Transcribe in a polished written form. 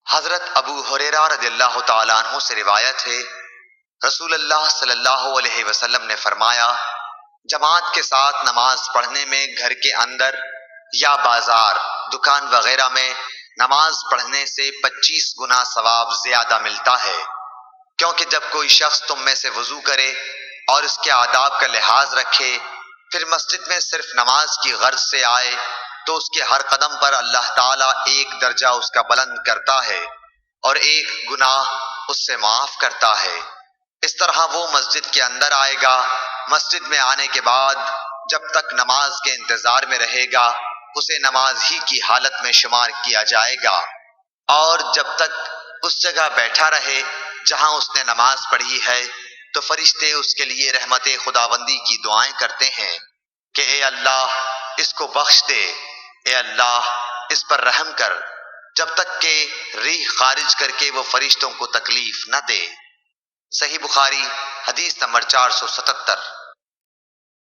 حضرت ابو ہریرہ رضی اللہ تعالیٰ عنہ سے روایت ہے، رسول اللہ صلی اللہ علیہ وسلم نے فرمایا، جماعت کے ساتھ نماز پڑھنے میں گھر کے اندر یا بازار، دکان وغیرہ میں نماز پڑھنے سے 25 گنا ثواب زیادہ ملتا ہے، کیونکہ جب کوئی شخص تم میں سے وضو کرے اور اس کے آداب کا لحاظ رکھے، پھر مسجد میں صرف نماز کی غرض سے آئے تو اس کے ہر قدم پر اللہ تعالیٰ ایک درجہ اس کا بلند کرتا ہے اور ایک گناہ اس سے معاف کرتا ہے۔ اس طرح وہ مسجد کے اندر آئے گا، مسجد میں آنے کے بعد جب تک نماز کے انتظار میں رہے گا اسے نماز ہی کی حالت میں شمار کیا جائے گا، اور جب تک اس جگہ بیٹھا رہے جہاں اس نے نماز پڑھی ہے تو فرشتے اس کے لیے رحمت خداوندی کی دعائیں کرتے ہیں کہ اے اللہ اس کو بخش دے، اے اللہ اس پر رحم کر، جب تک کہ ریح خارج کر کے وہ فرشتوں کو تکلیف نہ دے۔ صحیح بخاری حدیث نمبر 477۔